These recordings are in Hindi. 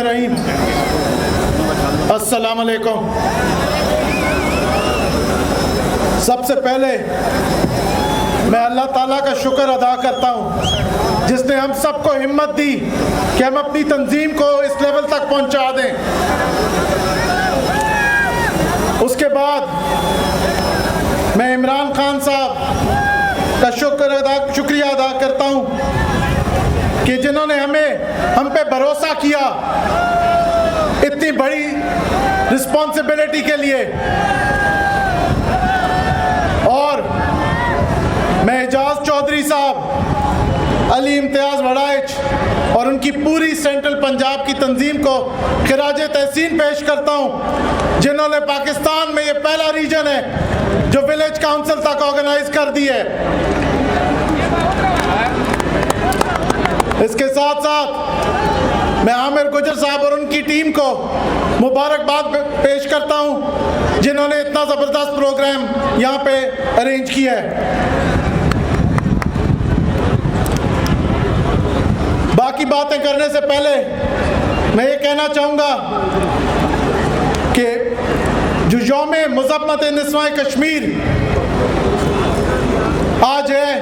बिस्मिल्लाहिर्रहमानिर्रहीम। अस्सलाम वालेकुम। सबसे पहले मैं अल्लाह ताला का शुक्र अदा करता हूँ जिसने हम सबको हिम्मत दी कि हम अपनी तंजीम को इस लेवल तक पहुँचा दें। उसके बाद मैं इमरान खान साहब का शुक्रिया अदा करता हूँ कि जिन्होंने हम पे भरोसा किया इतनी बड़ी रिस्पॉन्सिबिलिटी के लिए। और मैं एजाज चौधरी साहब, अली इम्तियाज वड़ाइच और उनकी पूरी सेंट्रल पंजाब की तंजीम को खिराज तहसीन पेश करता हूँ जिन्होंने पाकिस्तान में ये पहला रीजन है जो विलेज काउंसिल तक ऑर्गेनाइज कर दी है। इसके साथ साथ मैं आमिर गुजर साहब और उनकी टीम को मुबारकबाद पेश करता हूं जिन्होंने इतना ज़बरदस्त प्रोग्राम यहां पे अरेंज किया है। बाकी बातें करने से पहले मैं ये कहना चाहूँगा कि जो यौम मुज़म्मत निस्वाए कश्मीर आज है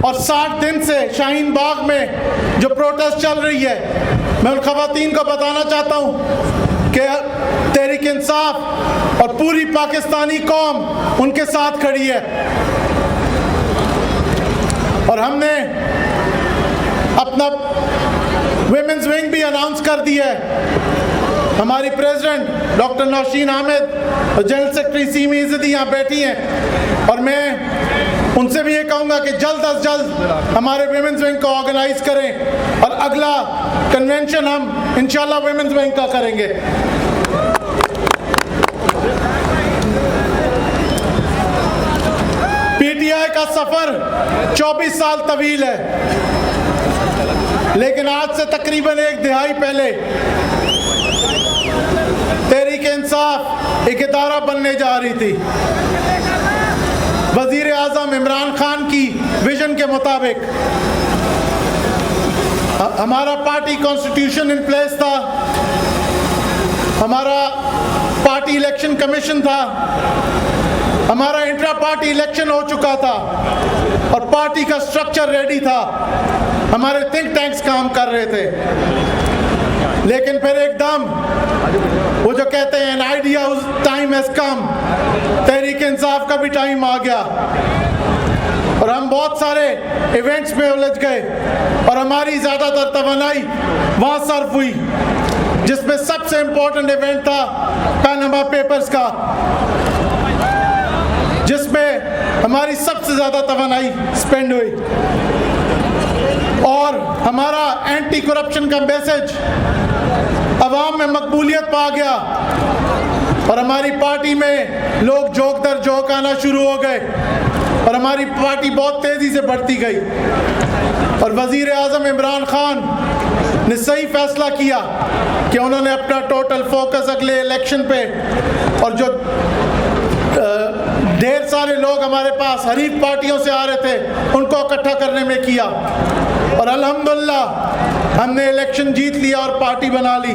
और 60 दिन से शाहीन बाग में जो प्रोटेस्ट चल रही है, मैं उन ख़वातीन को बताना चाहता हूँ कि तहरीक इंसाफ और पूरी पाकिस्तानी कौम उनके साथ खड़ी है। और हमने अपना विमेंस विंग भी अनाउंस कर दिया है। हमारी प्रेसिडेंट डॉक्टर नौशीन अहमद और जनरल सेक्रेटरी सीमी इज़्ज़ती यहाँ बैठी हैं और मैं उनसे भी ये कहूँगा कि जल्द अज जल्द हमारे विमेंस विंग को ऑर्गेनाइज करें और अगला कन्वेंशन हम इंशाल्लाह विमेंस विंग का करेंगे। पीटीआई का सफ़र 24 साल तवील है, लेकिन आज से तकरीबन एक दिहाई पहले तहरीक इंसाफ एक इदारा बनने जा रही थी। वज़ीर आज़म इमरान खान की विजन के मुताबिक हमारा पार्टी कॉन्स्टिट्यूशन इन प्लेस था, हमारा पार्टी इलेक्शन कमीशन था, हमारा इंट्रा पार्टी इलेक्शन हो चुका था और पार्टी का स्ट्रक्चर रेडी था, हमारे थिंक टैंक्स काम कर रहे थे। लेकिन फिर एकदम वो जो कहते हैं an idea time has come, Tehreek Insaf का भी टाइम आ गया और हम बहुत सारे इवेंट्स में उलझ गए और हमारी ज़्यादातर तवानाई वहाँ सर्फ हुई, जिसमें सबसे इम्पोर्टेंट इवेंट था पैनामा पेपर्स का, जिसमें हमारी सबसे ज़्यादा तवानाई स्पेंड हुई और हमारा एंटी करप्शन का मैसेज अवाम में मकबूलियत पा गया और हमारी पार्टी में लोग जोक दर जोक आना शुरू हो गए और हमारी पार्टी बहुत तेज़ी से बढ़ती गई। और वज़ीर आज़म इमरान खान ने सही फैसला किया कि उन्होंने अपना टोटल फोकस अगले इलेक्शन पे और जो ढेर सारे लोग हमारे पास हरीफ पार्टियों से आ रहे थे उनको इकट्ठा करने में किया और अल्हम्दुलिल्लाह हमने इलेक्शन जीत लिया और पार्टी बना ली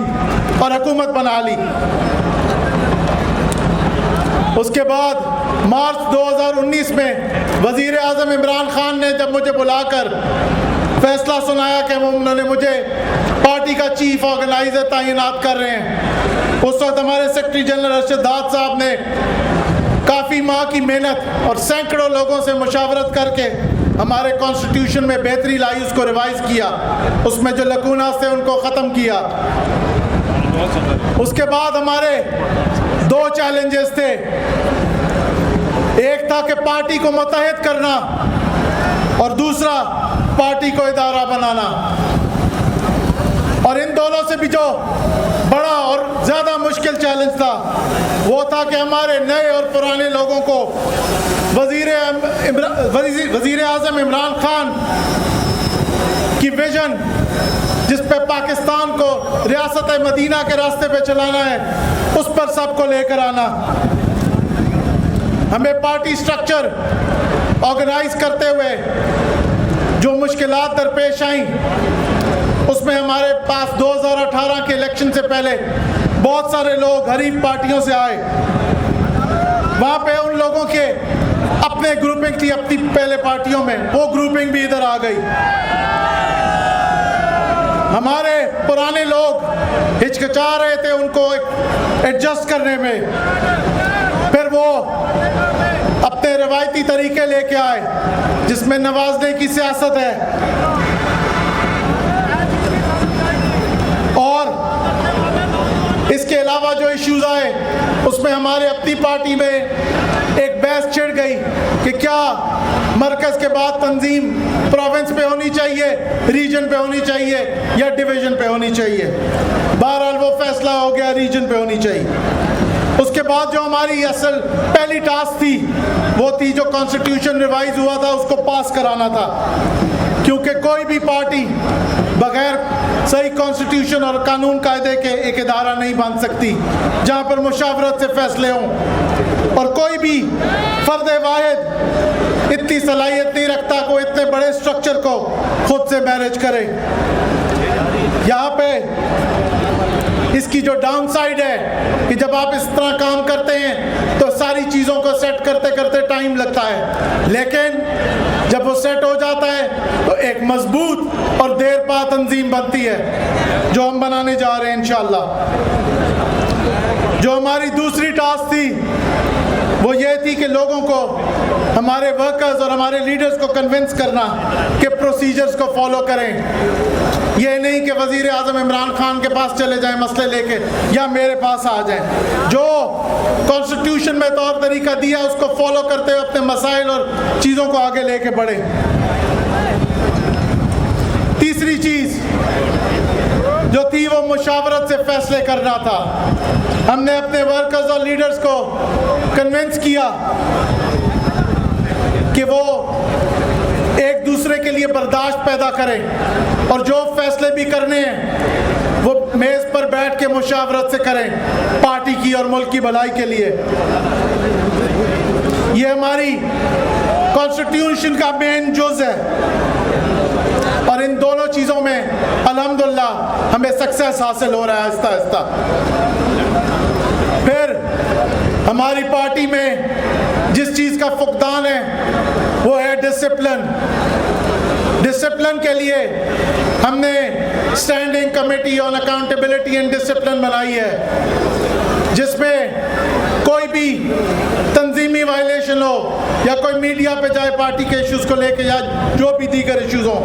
और हुकूमत बना ली। उसके बाद मार्च 2019 में वज़ीर आज़म इमरान खान ने जब मुझे बुलाकर फैसला सुनाया कि उन्होंने मुझे पार्टी का चीफ ऑर्गेनाइजर तैनात कर रहे हैं, उस वक्त हमारे सेक्रेटरी जनरल अरशद दाद साहब ने काफ़ी माह की मेहनत और सैकड़ों लोगों से मुशावरत करके हमारे कॉन्स्टिट्यूशन में बेहतरी लाई, उसको रिवाइज किया, उसमें जो लकूनास थे उनको ख़त्म किया। उसके बाद हमारे दो चैलेंजेस थे, एक था कि पार्टी को मुत्तहिद करना और दूसरा पार्टी को इदारा बनाना। और इन दोनों से भी जो बड़ा और ज़्यादा मुश्किल चैलेंज था वो था कि हमारे नए और पुराने लोगों को वज़ीर आज़म इमरान खान की विजन जिस पे पाकिस्तान को रियासत मदीना के रास्ते पे चलाना है उस पर सबको लेकर आना। हमें पार्टी स्ट्रक्चर ऑर्गेनाइज करते हुए जो मुश्किलात दरपेश आईं उसमें हमारे पास 2018 के इलेक्शन से पहले बहुत सारे लोग गरीब पार्टियों से आए। वहाँ पे उन लोगों के अपने ग्रुपिंग थी अपनी पहले पार्टियों में, वो ग्रुपिंग भी इधर आ गई। हमारे पुराने लोग हिचकिचा रहे थे उनको एडजस्ट करने में, फिर वो अपने रवायती तरीके लेके आए जिसमें नवाजने की सियासत है। और इसके अलावा जो इश्यूज आए उसमें हमारे अपनी पार्टी में एक बहस छिड़ गई कि क्या मरकज के बाद तंजीम प्रोविंस पे होनी चाहिए, रीजन पे होनी चाहिए या डिवीजन पे होनी चाहिए। बहरहाल वो फैसला हो गया रीजन पे होनी चाहिए। उसके बाद जो हमारी असल पहली टास्क थी वो थी जो कॉन्स्टिट्यूशन रिवाइज हुआ था उसको पास कराना था, क्योंकि कोई भी पार्टी बगैर सही कॉन्स्टिट्यूशन और कानून कायदे के एक इदारा नहीं बन सकती जहाँ पर मुशावरत से फैसले हों। और कोई भी फर्द वाहिद इतनी सलाहियत नहीं रखता को इतने बड़े स्ट्रक्चर को खुद से मैनेज करे। यहाँ पे इसकी जो डाउन साइड है कि जब आप इस तरह काम करते हैं तो सारी चीज़ों को सेट करते करते टाइम लगता है, लेकिन जब वो सेट हो जाता है तो एक मजबूत और देर पा तंजीम बनती है जो हम बनाने जा रहे हैं इंशाअल्लाह। जो हमारी दूसरी टास्क थी वो ये थी कि लोगों को, हमारे वर्कर्स और हमारे लीडर्स को कन्विंस करना कि प्रोसीजर्स को फॉलो करें। ये नहीं कि वज़ीर आज़म इमरान खान के पास चले जाएं मसले लेके या मेरे पास आ जाएं। जो कॉन्स्टिट्यूशन में तौर तरीका दिया उसको फॉलो करते हुए अपने मसाइल और चीज़ों को आगे लेके बढ़े। तीसरी चीज़ जो थी वो मुशावरत से फैसले करना था। हमने अपने वर्कर्स और लीडर्स को कन्विंस किया कि वो एक दूसरे के लिए बर्दाश्त पैदा करें और जो फैसले भी करने हैं वो मेज़ पर बैठ के मुशावरत से करें पार्टी की और मुल्क की भलाई के लिए। ये हमारी कॉन्स्टिट्यूशन का मेन जुज़ है और इन दोनों चीज़ों में अल्हम्दुलिल्लाह हमें सक्सेस हासिल हो रहा है आहिस्ता आहिस्ता। फिर हमारी पार्टी में जिस चीज़ का फुकदान है वो है डिसिप्लिन। डिसिप्लिन के लिए हमने standing committee on accountability and discipline बनाई है, जिसमें कोई भी तंजीमी वायलेशन हो या कोई मीडिया पे जाए पार्टी के इश्यूज़ को लेके या जो भी दीगर इश्यूज़ हों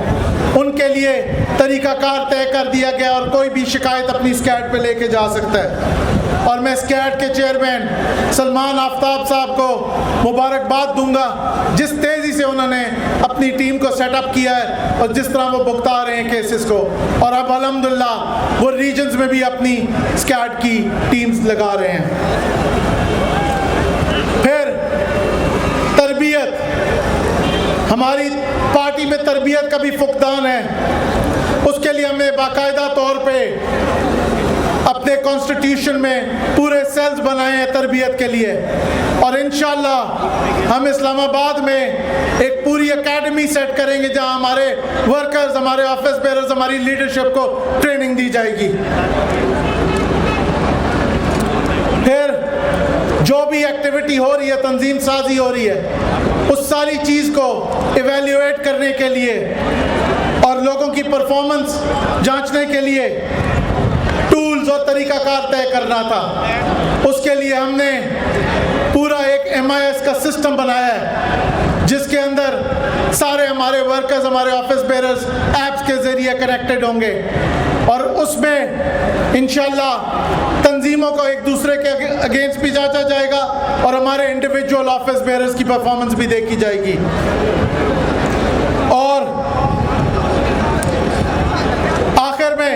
उनके लिए तरीकाकार तय कर दिया गया और कोई भी शिकायत अपनी स्कैड पे लेके जा सकता है। और मैं स्कैड के चेयरमैन सलमान आफ्ताब साहब को मुबारकबाद दूंगा जिस तेज़ी से उन्होंने अपनी टीम को सेटअप किया है और जिस तरह वो भुगता रहे हैं केसेस को, और अब अल्हम्दुलिल्लाह वो रीजन्स में भी अपनी स्कैड की टीम्स लगा रहे हैं। फिर तरबियत, हमारी पार्टी में तरबियत का भी फुकदान है। उसके लिए हमने बाकायदा तौर पे अपने कॉन्स्टिट्यूशन में पूरे सेल्स बनाए हैं तरबियत के लिए, और इंशाअल्लाह हम इस्लामाबाद में एक पूरी एकेडमी सेट करेंगे जहां हमारे वर्कर्स, हमारे ऑफिस बेयरर्स, हमारी लीडरशिप को ट्रेनिंग दी जाएगी। फिर जो भी एक्टिविटी हो रही है, तंजीम साजी हो रही है, उस सारी चीज़ को इवेल्युएट करने के लिए और लोगों की परफॉर्मेंस जांचने के लिए टूल्स और तरीकाकार तय करना था। उसके लिए हमने पूरा एक MIS का सिस्टम बनाया है जिसके अंदर सारे हमारे वर्कर्स, हमारे ऑफिस बेयरर्स ऐप्स के ज़रिए कनेक्टेड होंगे और उसमें इंशाल्लाह तंजीमों को एक दूसरे के अगेंस्ट भी जांचा जाएगा और हमारे इंडिविजुअल ऑफिस बेयरर्स की परफॉर्मेंस भी देखी जाएगी। और आखिर में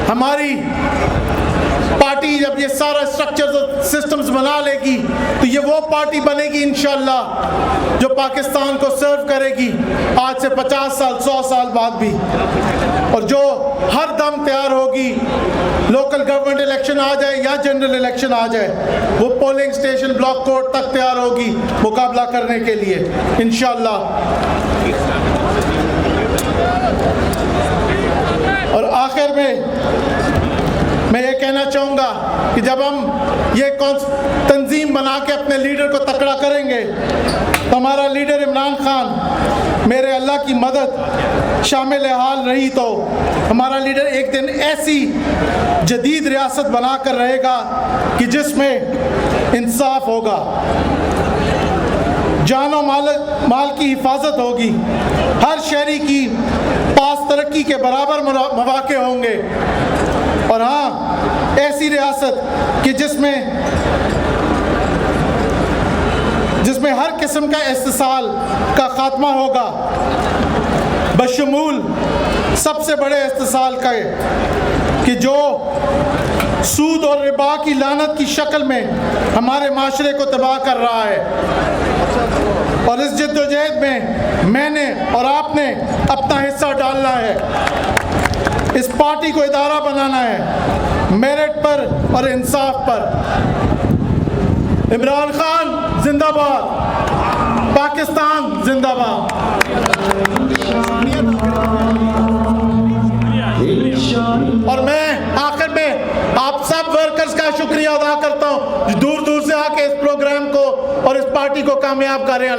हमारी पार्टी जब ये सारा स्ट्रक्चर्स और सिस्टम्स बना लेगी तो ये वो पार्टी बनेगी इंशाल्लाह जो पाकिस्तान को सर्व करेगी आज से 50 साल 100 साल बाद भी, और जो हर दम तैयार होगी, लोकल गवर्नमेंट इलेक्शन आ जाए या जनरल इलेक्शन आ जाए, वो पोलिंग स्टेशन ब्लॉक कोर्ट तक तैयार होगी मुकाबला करने के लिए इंशाल्लाह। और आखिर में मैं ये कहना चाहूँगा कि जब हम ये तंजीम बना के अपने लीडर को तकड़ा करेंगे तो हमारा लीडर इमरान खान, मेरे अल्लाह की मदद शामिल हाल रही तो हमारा लीडर एक दिन ऐसी जदीद रियासत बना कर रहेगा कि जिसमें इंसाफ होगा, जान और माल की हिफाजत होगी, हर शहरी की पास तरक्की के बराबर मौके होंगे, और हाँ ऐसी रियासत कि जिसमें हर किस्म का इस्तेसाल का खात्मा होगा, बशमूल सबसे बड़े इस्तेसाल का कि जो सूद और रिबा की लानत की शक्ल में हमारे माशरे को तबाह कर रहा है। और इस जद्दोजहद में मैंने और आपने अपना हिस्सा डालना है। इस पार्टी को इदारा बनाना है मेरिट पर और इंसाफ पर। इमरान खान जिंदाबाद, पाकिस्तान जिंदाबाद। और मैं आखिर में आप सब वर्कर्स का शुक्रिया अदा करता हूँ दूर दूर से आके इस प्रोग्राम को और इस पार्टी को कामयाब करें।